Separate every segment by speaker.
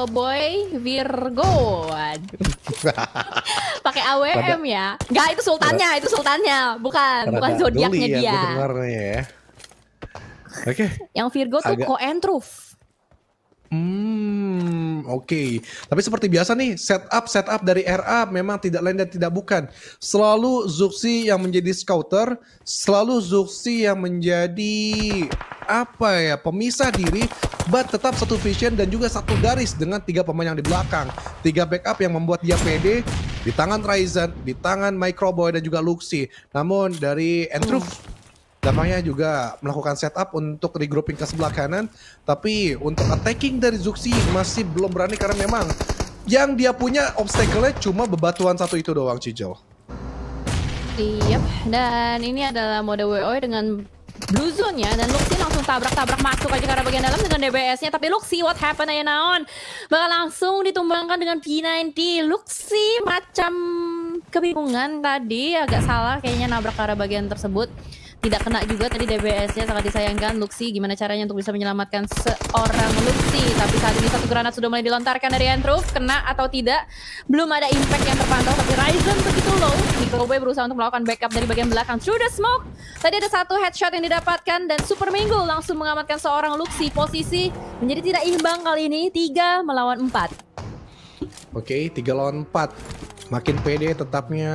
Speaker 1: Boy Virgo. Pakai AWM ya. Enggak, itu sultannya, bukan zodiaknya
Speaker 2: ya,
Speaker 1: dia.
Speaker 2: Ya. Oke.
Speaker 1: Yang Virgo tuh Coentruth.
Speaker 2: Oke. Tapi seperti biasa nih, setup dari RA memang tidak lain dan tidak bukan. Selalu Zuxi yang menjadi scouter, selalu Zuxi yang menjadi pemisah diri, but tetap satu vision dan juga satu garis dengan 3 pemain yang di belakang. 3 backup yang membuat dia pede di tangan Ryzen, di tangan Microboy dan juga Luxi. Namun dari Entruth dampaknya juga melakukan setup untuk regrouping ke sebelah kanan. Tapi untuk attacking dari Zuxi masih belum berani karena memang yang dia punya obstacle-nya cuma bebatuan satu itu doang, Cijel.
Speaker 1: Yep, dan ini adalah mode WoE dengan Blue Zone ya, dan Luxi langsung tabrak-tabrak masuk aja ke arah bagian dalam dengan DBS-nya. Tapi Luxi, what happened aja naon? Bakal langsung ditumbangkan dengan P90. Luxi macam kebingungan tadi, agak salah kayaknya nabrak ke arah bagian tersebut. Tidak kena juga tadi DBS-nya, sangat disayangkan. Luxi gimana caranya untuk bisa menyelamatkan seorang Luxi. Tapi saat ini satu granat sudah mulai dilontarkan dari Entruth. Kena atau tidak, belum ada impact yang terpantau. Tapi Ryzen begitu low. Microboy berusaha untuk melakukan backup dari bagian belakang through the smoke. Tadi ada satu headshot yang didapatkan dan Super Mango langsung mengamankan seorang Luxi. Posisi menjadi tidak imbang kali ini, 3 melawan 4.
Speaker 2: Oke, 3 lawan 4. Makin pede tetapnya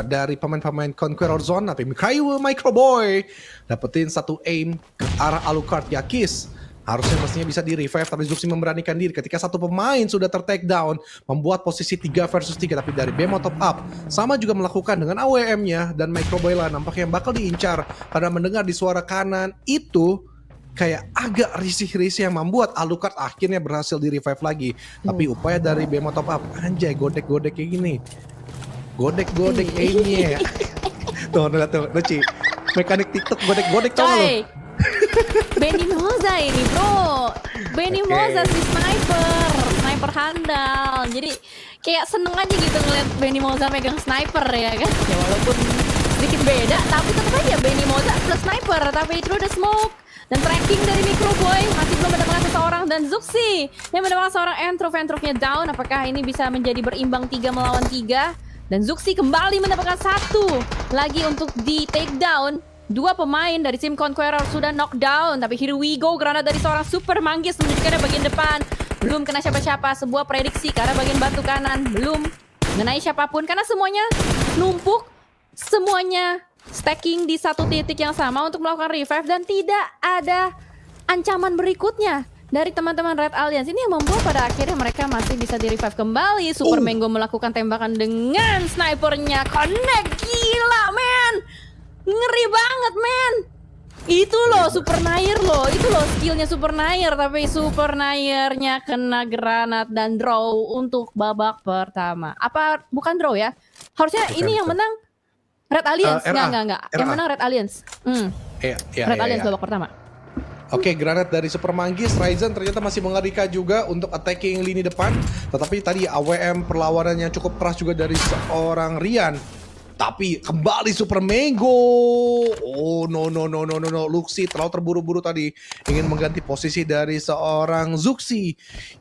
Speaker 2: dari pemain-pemain Conqueror Zone. Tapi Microboy dapetin satu aim ke arah Alucard Yakis. Harusnya mestinya bisa di revive, tapi Zuxi memberanikan diri ketika satu pemain sudah ter-take down, membuat posisi 3 versus 3. Tapi dari Bemo top up sama juga melakukan dengan AWM-nya, dan Microboy lah nampaknya bakal diincar karena mendengar di suara kanan itu kayak agak risih-risih yang membuat Alucard akhirnya berhasil di revive lagi. Tapi upaya dari Bemo top up, anjay, godek-godek kayak gini, godek-godek aimnya. Tuh, Ci, mekanik TikTok godek-godek tau lo.
Speaker 1: Benny Moza ini bro, Benny Moza si sniper handal. Jadi kayak seneng aja gitu ngeliat Benny Moza megang sniper ya kan. Ya walaupun sedikit beda, tapi tetap aja Benny Moza plus sniper. Tapi through the smoke dan tracking dari Microboy masih belum mendapatkan seseorang, dan Zuxi yang mendapatkan seorang Entruth-nya down. Apakah ini bisa menjadi berimbang 3 melawan 3? Dan Zuxi kembali mendapatkan satu lagi untuk di take down. 2 pemain dari tim Conqueror sudah knockdown. Tapi here we go, granat dari seorang Super Manggis menuju ke bagian depan. Belum kena siapa-siapa, sebuah prediksi ke arah bagian batu kanan. Belum mengenai siapapun karena semuanya numpuk, semuanya stacking di satu titik yang sama untuk melakukan revive, dan tidak ada ancaman berikutnya dari teman-teman Red Alliance. Ini yang membuat pada akhirnya mereka masih bisa di revive kembali. Super Mango melakukan tembakan dengan snipernya, connect, gila men, ngeri banget men. Itu loh Super Nair loh, itu loh skillnya Super Nair. Tapi Super Nairnya kena granat dan draw untuk babak pertama. Apa bukan draw ya? Harusnya ini yang menang Red Alliance. Enggak. Yang menang Red Alliance. Red Alliance babak pertama.
Speaker 2: Oke, granat dari Super Manggis. Ryzen ternyata masih mengerikan juga untuk attacking lini depan. Tetapi tadi AWM perlawanannya cukup keras juga dari seorang Rian. Tapi kembali Super Mango. Oh no. Luxi terlalu terburu-buru tadi ingin mengganti posisi dari seorang Zuxi,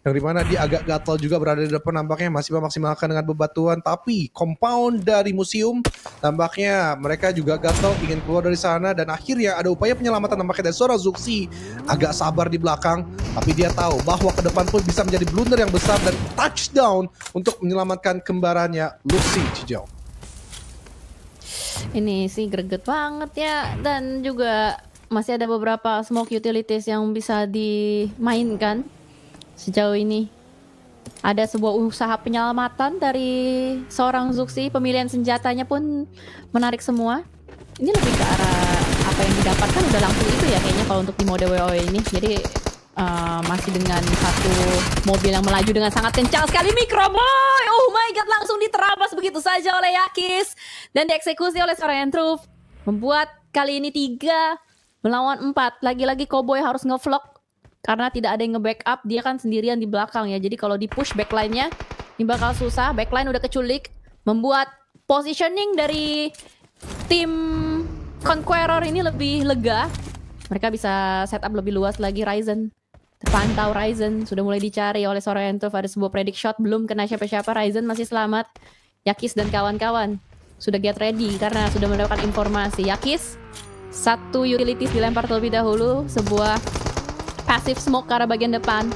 Speaker 2: yang dimana dia agak gatal juga berada di depan. Nampaknya masih memaksimalkan dengan bebatuan. Tapi compound dari museum nampaknya mereka juga gatal ingin keluar dari sana. Dan akhirnya ada upaya penyelamatan nampaknya dari seorang Zuxi. Agak sabar di belakang, tapi dia tahu bahwa ke depan pun bisa menjadi blunder yang besar dan touchdown untuk menyelamatkan kembarannya Luxi, Cijau.
Speaker 1: Ini sih greget banget ya, dan juga masih ada beberapa smoke utilities yang bisa dimainkan sejauh ini. Ada sebuah usaha penyelamatan dari seorang Zuxi, pemilihan senjatanya pun menarik semua. Ini lebih ke arah apa yang didapatkan udah langsung itu ya kayaknya kalau untuk di mode WoE ini. Jadi masih dengan satu mobil yang melaju dengan sangat kencang sekali. Microboy, oh my god, langsung diterabas begitu saja oleh Yakis dan dieksekusi oleh seorang Entruth, membuat kali ini 3 melawan 4. Lagi-lagi Cowboy harus ngevlog karena tidak ada yang nge-backup. Dia kan sendirian di belakang ya, jadi kalau di push backline-nya ini bakal susah. Backline udah keculik, membuat positioning dari tim Conqueror ini lebih lega. Mereka bisa setup lebih luas lagi. Ryzen Terpantau Ryzen sudah mulai dicari oleh seorang Entrove. Ada sebuah predict shot, belum kena siapa-siapa. Ryzen masih selamat. Yakis dan kawan-kawan sudah get ready karena sudah mendapatkan informasi. Yakis, satu utilities dilempar terlebih dahulu. Sebuah passive smoke ke arah bagian depan.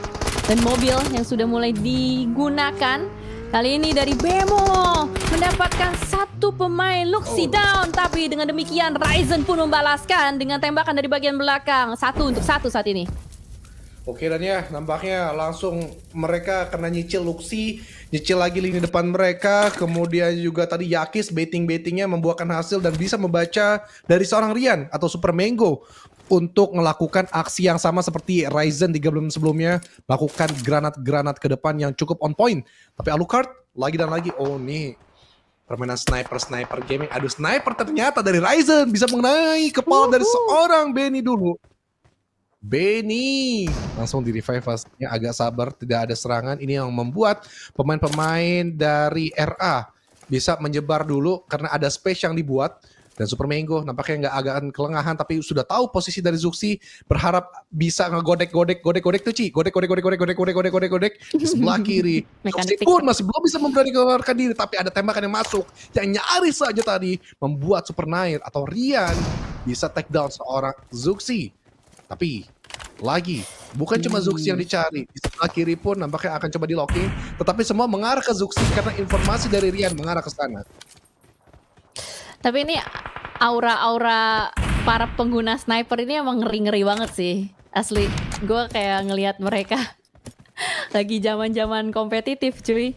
Speaker 1: Dan mobil yang sudah mulai digunakan. Kali ini dari Bemo mendapatkan satu pemain Luxi down. Tapi dengan demikian Ryzen pun membalaskan dengan tembakan dari bagian belakang. 1-1 saat ini.
Speaker 2: Oke, dan ya nampaknya langsung mereka kena nyicil Luxi, nyicil lagi lini depan mereka, kemudian juga tadi Yakis baiting-baitingnya membuahkan hasil dan bisa membaca dari seorang Rian atau Super Mango untuk melakukan aksi yang sama seperti Ryzen 3 bulan sebelumnya, melakukan granat-granat ke depan yang cukup on point. Tapi Alucard lagi dan lagi, oh nih permainan sniper gaming. Aduh, sniper ternyata dari Ryzen bisa mengenai kepala dari seorang Benny dulu. Benny langsung di revive pastinya, agak sabar, tidak ada serangan. Ini yang membuat pemain-pemain dari RA bisa menyebar dulu karena ada space yang dibuat. Dan Super Mango nampaknya nggak agak kelengahan, tapi sudah tahu posisi dari Zuxi, berharap bisa ngegodek tuh Ci, godek di sebelah kiri. Zuxi pun masih belum bisa memberanikan diri, tapi ada tembakan yang masuk yang nyaris saja tadi membuat Super Nair atau Rian bisa take down seorang Zuxi. Tapi lagi bukan cuma Zuxi yang dicari, di sebelah kiri pun nampaknya akan coba di locking, tetapi semua mengarah ke Zuxi karena informasi dari Rian mengarah ke sana.
Speaker 1: Tapi ini aura-aura para pengguna sniper ini emang ngeri-ngeri banget sih. Asli, gue kayak ngelihat mereka lagi zaman-zaman kompetitif cuy.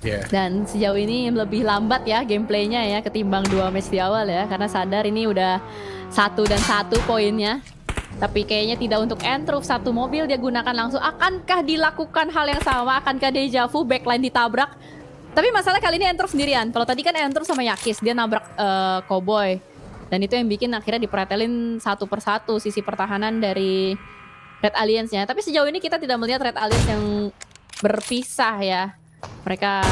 Speaker 2: Yeah.
Speaker 1: Dan sejauh ini lebih lambat ya gameplaynya ya ketimbang 2 match di awal ya. Karena sadar ini udah 1-1 poinnya. Tapi kayaknya tidak untuk Entrove, satu mobil dia gunakan langsung. Akankah dilakukan hal yang sama? Akankah deja vu, backline ditabrak? Tapi masalah kali ini Entrove sendirian. Kalau tadi kan Entrove sama Yakis, dia nabrak Cowboy. Dan itu yang bikin akhirnya dipretelin satu persatu sisi pertahanan dari Red Alliance-nya. Tapi sejauh ini kita tidak melihat Red Alliance yang berpisah ya. Mereka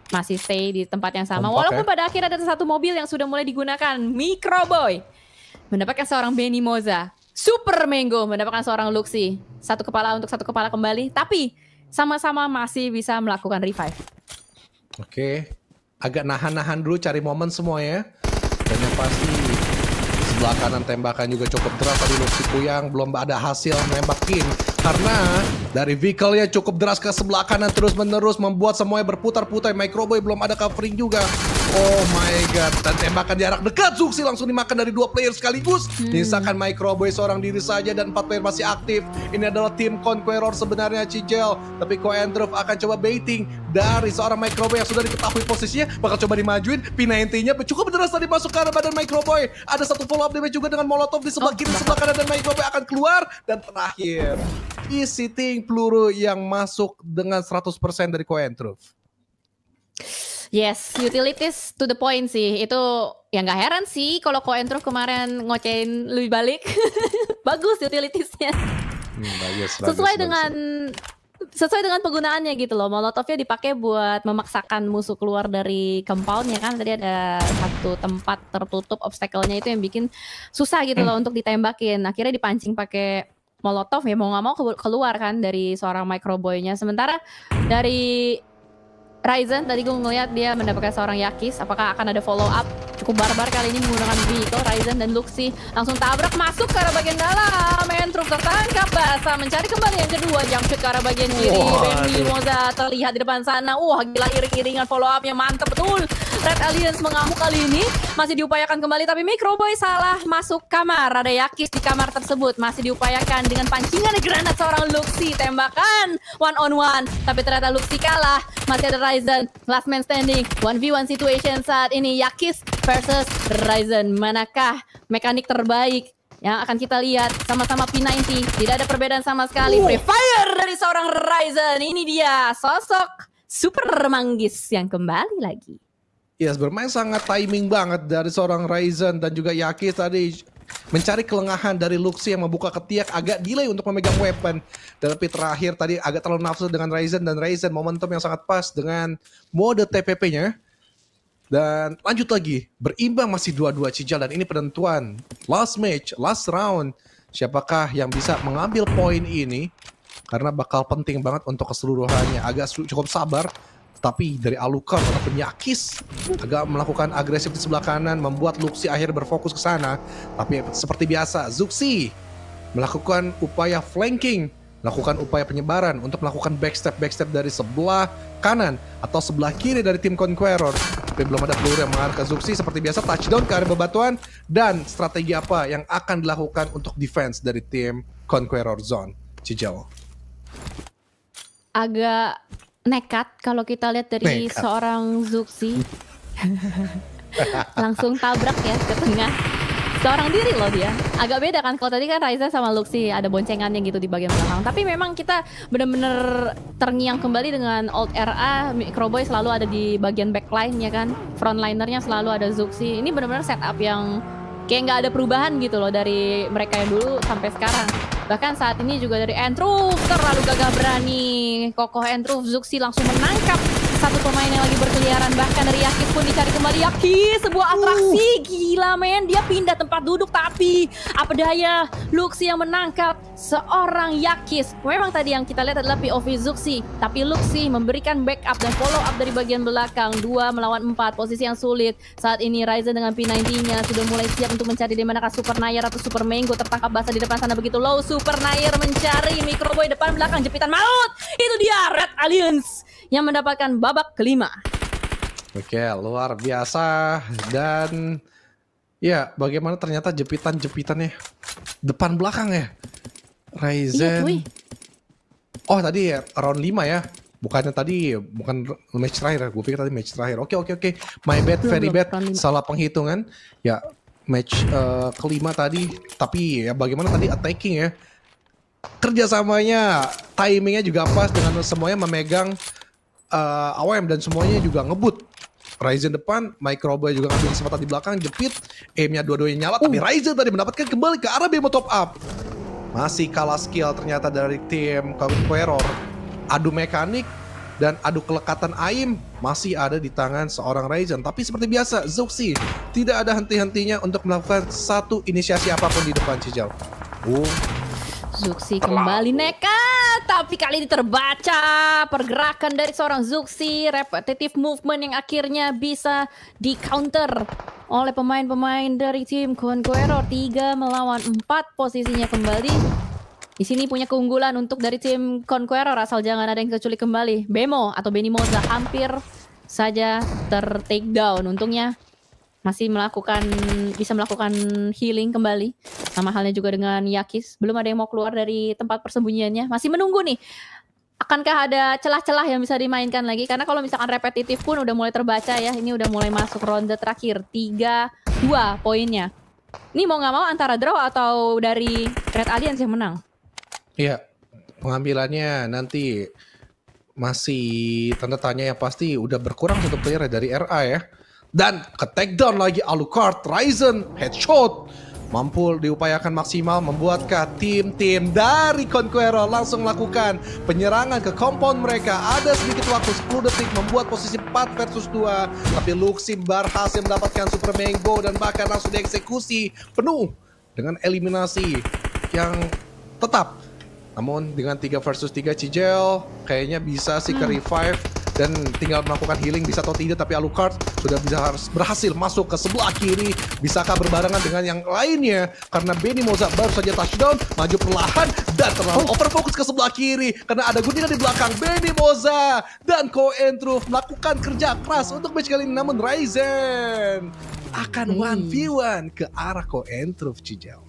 Speaker 1: masih stay di tempat yang sama. Walaupun pada akhirnya ada satu mobil yang sudah mulai digunakan. Microboy mendapatkan seorang Benny Moza. Super Mango mendapatkan seorang Luxi. Satu kepala untuk satu kepala kembali. Tapi sama-sama masih bisa melakukan revive.
Speaker 2: Oke, agak nahan-nahan dulu cari momen semua ya. Dan yang pasti sebelah kanan tembakan juga cukup deras tadi Luxi Puyang belum ada hasil nembakin karena dari vehicle-nya cukup deras ke sebelah kanan terus-menerus membuat semuanya berputar-putar. Microboy belum ada covering juga. Oh my god, dan tembakan jarak dekat Zuxi langsung dimakan dari 2 player sekaligus. Misalkan Microboy seorang diri saja dan 4 player masih aktif. Ini adalah tim Conqueror sebenarnya Cijel. Tapi Entrove akan coba baiting dari seorang Microboy yang sudah diketahui posisinya. Bakal coba dimajuin, P90-nya cukup deras tadi masuk ke arah badan Microboy. Ada satu follow up damage juga dengan Molotov di sebelah kiri, sebelah kanan, dan Microboy akan keluar. Dan terakhir, visiting peluru yang masuk dengan 100% dari Entrove.
Speaker 1: Yes, utilities to the point sih. Itu ya nggak heran sih kalau Entrove kemarin ngocein lebih balik. Bagus utilitiesnya. Sesuai dengan penggunaannya gitu loh. Molotovnya dipakai buat memaksakan musuh keluar dari compoundnya kan. Tadi ada satu tempat tertutup obstacle-nya itu yang bikin susah gitu loh untuk ditembakin. Akhirnya dipancing pakai Molotov ya mau nggak mau keluar kan dari seorang Microboy-nya. Sementara dari Ryzen tadi gue ngeliat dia mendapatkan seorang Yakis. Apakah akan ada follow up? Cukup barbar kali ini menggunakan vehicle. Ryzen dan Luxi langsung tabrak masuk ke arah bagian dalam. Entrove tertangkap basah mencari kembali yang kedua. Jump shoot ke arah bagian kiri. Benny Moza terlihat di depan sana. Wah gila iring-iringan follow upnya mantep betul. Red Alliance mengamuk kali ini. Masih diupayakan kembali tapi Microboy salah masuk kamar. Ada Yakis di kamar tersebut. Masih diupayakan dengan pancingan granat seorang Luxi. Tembakan 1-on-1. Tapi ternyata Luxi kalah. Masih ada Ryzen, last man standing, 1v1 situation saat ini. Yakis versus Ryzen. Manakah mekanik terbaik yang akan kita lihat? Sama-sama P90, tidak ada perbedaan sama sekali. Free fire dari seorang Ryzen. Ini dia sosok Super Manggis yang kembali lagi.
Speaker 2: Yes, bermain sangat timing banget dari seorang Ryzen dan juga Yakis tadi. Mencari kelengahan dari Luxi yang membuka ketiak agak delay untuk memegang weapon. Tapi terakhir tadi agak terlalu nafsu dengan Ryzen. Dan Ryzen momentum yang sangat pas dengan mode TPP-nya. Dan lanjut lagi, berimbang masih 2-2 Cijal. Dan ini penentuan last match, last round Siapakah yang bisa mengambil poin ini? Karena bakal penting banget untuk keseluruhannya. Agak cukup sabar. Tapi dari Alucard ataupun Yakis agak melakukan agresif di sebelah kanan, membuat Luxi akhirnya berfokus ke sana. Tapi seperti biasa, Zuxi melakukan upaya flanking, melakukan upaya penyebaran untuk melakukan backstep dari sebelah kanan atau sebelah kiri dari tim Conqueror. Tapi belum ada peluru yang mengarah ke Zuxi. Seperti biasa, touchdown ke area bebatuan. Dan strategi apa yang akan dilakukan untuk defense dari tim Conqueror Zone? Cijel.
Speaker 1: Agak nekat kalau kita lihat dari seorang Zuxi. Langsung tabrak ya ke tengah. Seorang diri loh dia. Agak beda kan, kalau tadi kan Raiza sama Luxi ada boncengannya gitu di bagian belakang. Tapi memang kita bener-bener terngiang kembali dengan Old RA. Microboy selalu ada di bagian backline ya kan. Frontlinernya selalu ada Zuxi. Ini bener-bener setup yang kayak nggak ada perubahan gitu loh dari mereka yang dulu sampai sekarang. Bahkan saat ini juga dari N-Truth terlalu gagah berani. Kokoh N-Truth, Zuxi langsung menangkap satu pemain yang lagi berkeliaran. Bahkan dari Yakis pun dicari kembali. Yakis, sebuah atraksi. Gila men, dia pindah tempat duduk. Tapi apa daya, Luxi yang menangkap seorang Yakis. Memang tadi yang kita lihat adalah POV Zuxi. Tapi Luxi memberikan backup dan follow up dari bagian belakang. 2 melawan 4, posisi yang sulit. Saat ini Ryzen dengan P90-nya sudah mulai siap untuk mencari di manakah Super Nair atau Super Mango. Tertangkap basah di depan sana begitu low. Super Nair mencari Microboy depan belakang, jepitan maut. Itu dia Red Alliance yang mendapatkan babak kelima.
Speaker 2: Oke, luar biasa. Dan ya, bagaimana ternyata jepitan-jepitannya depan belakang ya. Ryzen.
Speaker 1: Iya,
Speaker 2: oh tadi ya, round 5 ya. Bukan match terakhir. Gue pikir tadi match terakhir. Oke. My bad, very bad. Salah penghitungan. Ya, match kelima tadi. Tapi ya bagaimana tadi attacking ya. Kerjasamanya, timingnya juga pas dengan semuanya memegang AWM dan semuanya juga ngebut. Ryzen depan, Microboy juga ngambil kesempatan di belakang, jepit, aimnya dua-duanya nyala, tapi Ryzen tadi mendapatkan kembali ke arah Bemo top up. Masih kalah skill ternyata dari tim Conqueror. Adu mekanik dan adu kelekatan aim masih ada di tangan seorang Ryzen. Tapi seperti biasa, Zuxi tidak ada henti-hentinya untuk melakukan satu inisiasi apapun di depan Cijal.
Speaker 1: Zuxi kembali nekat, tapi kali ini terbaca pergerakan dari seorang Zuxi, repetitive movement yang akhirnya bisa di counter oleh pemain-pemain dari tim Conqueror. 3 melawan 4 posisinya kembali. Di sini punya keunggulan untuk dari tim Conqueror asal jangan ada yang kecuali kembali. Bemo atau Benny Moza hampir saja ter-take down. Untungnya masih bisa melakukan healing kembali. Sama halnya juga dengan Yakis. Belum ada yang mau keluar dari tempat persembunyiannya. Masih menunggu nih. Akankah ada celah-celah yang bisa dimainkan lagi? Karena kalau misalkan repetitif pun udah mulai terbaca ya. Ini udah mulai masuk ronde terakhir. 3-2 poinnya. Ini mau nggak mau antara draw atau dari Red Alliance yang menang?
Speaker 2: Iya. Pengambilannya nanti masih tanda tanya yang pasti udah berkurang satu player dari RA ya. Dan ke takedown lagi Alucard, Ryzen, headshot. Mampu diupayakan maksimal, membuatkah tim-tim dari Conqueror langsung melakukan penyerangan ke compound mereka. Ada sedikit waktu, 10 detik, membuat posisi 4 versus 2. Tapi Luxi berhasil mendapatkan Super Mango dan bahkan langsung dieksekusi penuh dengan eliminasi yang tetap. Namun dengan 3 versus 3 Cijel kayaknya bisa sih ke revive dan tinggal melakukan healing bisa atau tidak, tapi Alucard sudah harus berhasil masuk ke sebelah kiri. Bisakah berbarengan dengan yang lainnya? Karena Benny Moza baru saja touchdown, maju perlahan dan terlalu overfokus ke sebelah kiri karena ada guntingan di belakang. Benny Moza dan N-Truth melakukan kerja keras untuk match kali ini, namun Ryzen akan 1v1 ke arah N-Truth Cijel.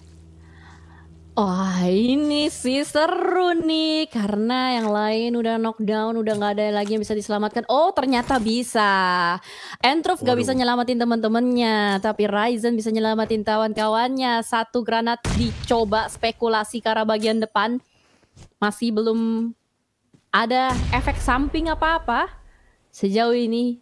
Speaker 1: Wah, ini sih seru nih karena yang lain udah knockdown, udah nggak ada lagi yang bisa diselamatkan. Oh, ternyata bisa. N-Truth gak bisa nyelamatin temen-temennya, tapi Ryzen bisa nyelamatin kawan-kawannya. Satu granat dicoba spekulasi ke arah bagian depan, masih belum ada efek samping apa-apa sejauh ini.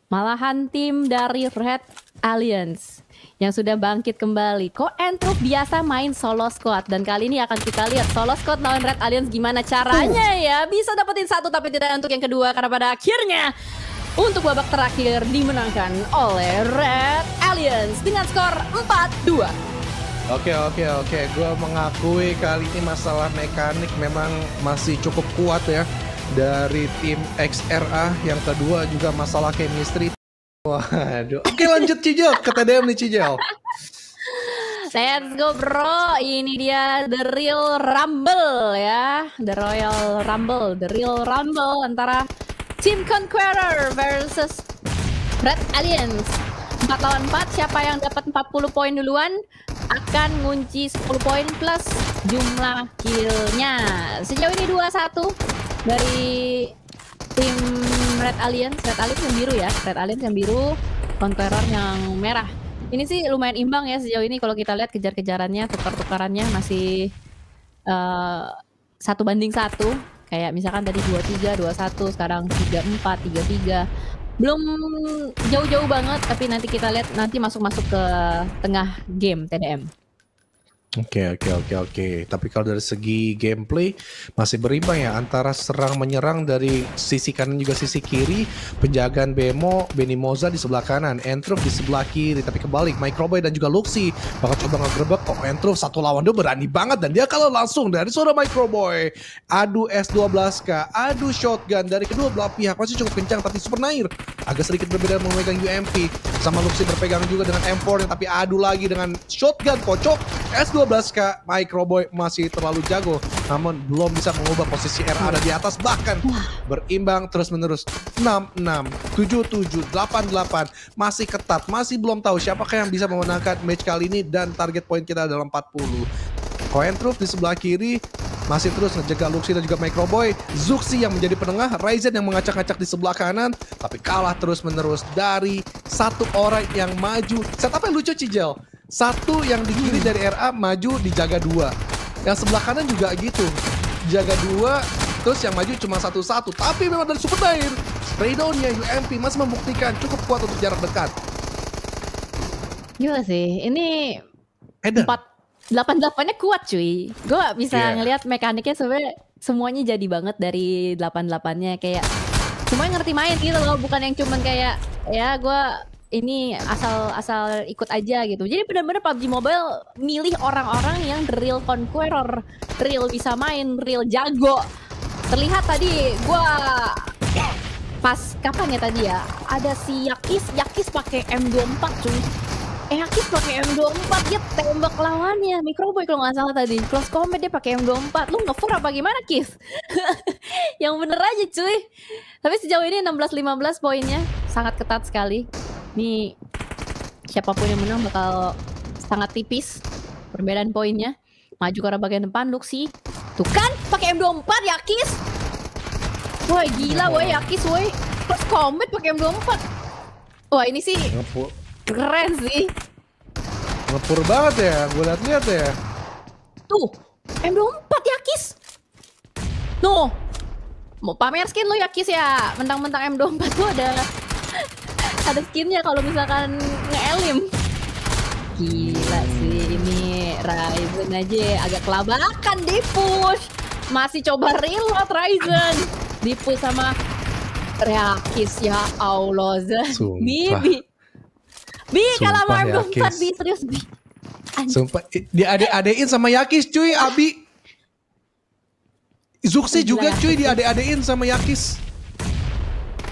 Speaker 1: Malahan tim dari Red Alliance yang sudah bangkit kembali. Kok N-Truth biasa main solo squad, dan kali ini akan kita lihat solo squad lawan Red Alliance gimana caranya ya bisa dapetin satu tapi tidak untuk yang kedua, karena pada akhirnya untuk babak terakhir dimenangkan oleh Red Alliance dengan skor 4-2.
Speaker 2: Oke. Gue mengakui kali ini masalah mekanik memang masih cukup kuat ya dari tim XRA. Yang kedua juga masalah chemistry. Waduh. Oke, lanjut Cijel ke TDM nih Cijel.
Speaker 1: Let's go bro, ini dia The Real Rumble ya. The Real Rumble antara Team Conqueror versus Red Alliance. 4 lawan 4, siapa yang dapat 40 poin duluan akan ngunci 10 poin plus jumlah killnya. Sejauh ini 2-1 dari tim Red Alliance yang biru ya. Red Alliance yang biru, Conqueror yang merah. Ini sih lumayan imbang ya sejauh ini kalau kita lihat kejar-kejarannya, tukar-tukarannya masih 1-1. Kayak misalkan tadi 2-3, 2-1, sekarang 3-4, 3-3. Belum jauh-jauh banget, tapi nanti kita lihat nanti masuk-masuk ke tengah game TDM.
Speaker 2: Oke. Tapi kalau dari segi gameplay masih berimbang ya antara serang menyerang dari sisi kanan juga sisi kiri. Penjagaan Bemo, Benimoza di sebelah kanan, Entruf di sebelah kiri. Tapi kebalik, Microboy dan juga Luxy bakal coba ngegerebek kok. Entruf 1 lawan 2 berani banget dan dia kalau langsung dari suara Microboy. Adu S12K, adu shotgun dari kedua belah pihak masih cukup kencang, tapi Super Nair agak sedikit berbeda memegang UMP. Sama Luxy berpegang juga dengan M4 tapi adu lagi dengan shotgun kocok. S12K, Microboy masih terlalu jago, namun belum bisa mengubah posisi RA ada di atas, bahkan berimbang terus-menerus 6-6, 7-7, 8-8, masih ketat, masih belum tahu siapakah yang bisa memenangkan match kali ini dan target poin kita adalah 40. Coentruth di sebelah kiri masih terus ngejaga Luxy dan juga Microboy. Zuxi yang menjadi penengah, Ryzen yang mengacak-acak di sebelah kanan, tapi kalah terus-menerus dari satu orang yang maju. Setupnya lucu Cijel. Satu yang di kiri dari RA maju dijaga 2. Yang sebelah kanan juga gitu. Jaga 2, terus yang maju cuma 1-1. Tapi memang dari Super Nair, spraydown-nya UMP masih membuktikan cukup kuat untuk jarak dekat.
Speaker 1: Gila sih, ini 88-nya kuat cuy. Gue gak bisa ngelihat mekaniknya sebenarnya semuanya jadi banget dari 88-nya. Kayak semuanya ngerti main gitu loh, bukan yang cuman kayak ya gue ini asal ikut aja gitu. Jadi benar-benar PUBG Mobile milih orang-orang yang the real conqueror, real bisa main, real jago. Terlihat tadi gua pas kapan ya tadi ya, ada si Yakis pakai M24 cuy. Yakis pakai M24, dia tembak lawannya. Microboy kalau nggak salah tadi. Close combat dia pakai M24. Lu nge-fur apa gimana, Kis? Yang bener aja cuy. Tapi sejauh ini 16-15 poinnya, sangat ketat sekali. Nih siapapun yang menang bakal sangat tipis perbedaan poinnya. Maju ke arah bagian depan Luxy. Tuh kan pakai M24 Yakis. Wah gila woi Yakis woi. Close combat pakai M24. Wah ini sih keren sih.
Speaker 2: Ngepur banget ya, gue lihat ya.
Speaker 1: Tuh M24 Yakis. No, mau pamer skin lo Yakis ya. Mentang-mentang M24 tuh ada skinnya kalau misalkan nge-elim. Gila sih ini Ryzen aja agak kelabakan di push. Masih coba reload Ryzen. Di push sama Yakis ya Allah. Bi kalau mau M24 Bi serius Bi.
Speaker 2: Sumpah dia ade-adein sama Yakis cuy Abi. Zuxi juga cuy dia ade-adein sama Yakis.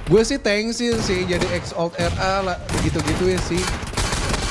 Speaker 2: Gue sih thanksin sih jadi X-Alt RA lah gitu-gituin sih.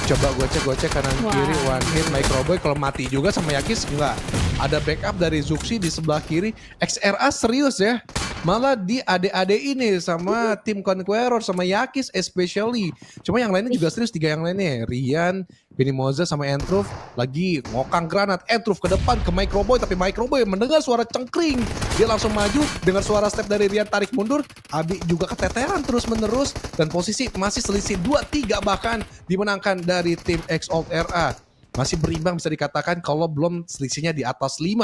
Speaker 2: Coba gocek kanan kiri one hit Microboy kalau mati juga sama Yakis enggak. Ada backup dari Zuxi di sebelah kiri. XRA serius ya. Malah di ade-ade ini sama tim Conqueror sama Yakis especially. Cuma yang lainnya juga serius, 3 yang lainnya. Rian, Benimoza sama Entruf lagi ngokang granat. Entruf ke depan ke Microboy tapi Microboy mendengar suara cengkring. Dia langsung maju dengan suara step dari Rian tarik mundur. Abi juga keteteran terus menerus dan posisi masih selisih 2-3 bahkan dimenangkan dari tim X-Alt RA. Masih berimbang bisa dikatakan kalau belum selisihnya di atas 5.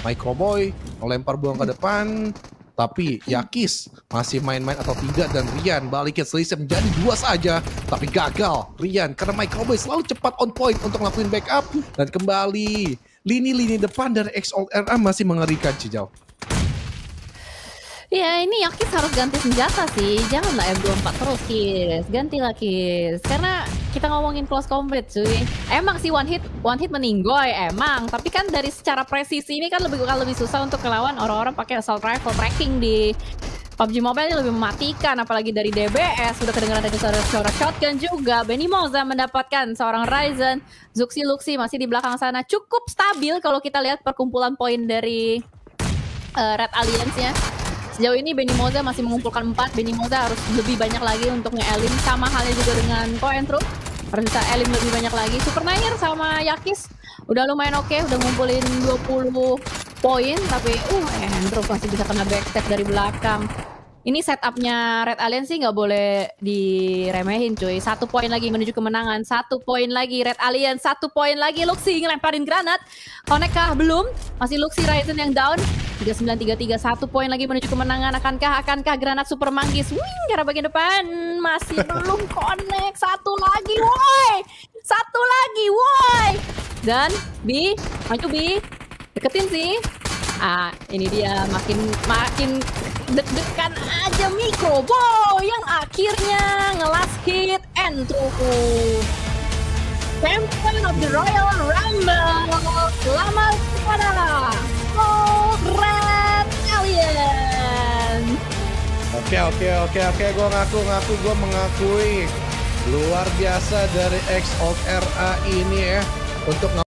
Speaker 2: Microboy melempar buang ke depan. Tapi Yakis masih main-main atau tidak dan Rian balikin selisih menjadi 2 saja. Tapi gagal Rian karena Microboy selalu cepat on point untuk ngelakuin backup. Dan kembali lini-lini depan dari X-Alt RA masih mengerikan Cijau.
Speaker 1: Ya ini Yakis harus ganti senjata sih. Janganlah M24 terus Kis. Gantilah Kis. Karena kita ngomongin close combat cuy. Emang sih one hit meninggoy emang. Tapi kan dari secara presisi ini kan lebih susah untuk melawan orang-orang pakai assault rifle. Tracking di PUBG Mobile ini lebih mematikan, apalagi dari DBS. Sudah kedengaran dari suara shotgun juga. Benny Moza mendapatkan seorang Ryzen. Zuxi Luxi masih di belakang sana. Cukup stabil kalau kita lihat perkumpulan poin dari Red Alliance-nya. Sejauh ini Benny Moza masih mengumpulkan 4. Benny Moza harus lebih banyak lagi untuk nge-elim. Sama halnya juga dengan Coentro. Harus bisa elim lebih banyak lagi. Super Nair sama Yakis udah lumayan oke. Udah ngumpulin 20 poin. Tapi Entro masih bisa kena backstep dari belakang. Ini setupnya Red Alliance sih nggak boleh diremehin cuy. 1 poin lagi menuju kemenangan. 1 poin lagi Red Alliance. 1 poin lagi Luxi ngelemparin granat. Connect kah? Belum. Masih Luxi Ryzen yang down. 3933, 1 poin lagi menuju kemenangan. Akankah granat Super Manggis? Wing, ke arah bagian depan. Masih belum connect. 1 lagi, woi. 1 lagi, woi. Dan B, maju B. Deketin sih. Ini dia makin deg-degan aja Miko. Wow, yang akhirnya nge-last hit Entro. Champion of the Royal Rumble. Selamat kepada Red Alliance.
Speaker 2: Oke, gue mengakui luar biasa dari X-Alt RA ini ya untuk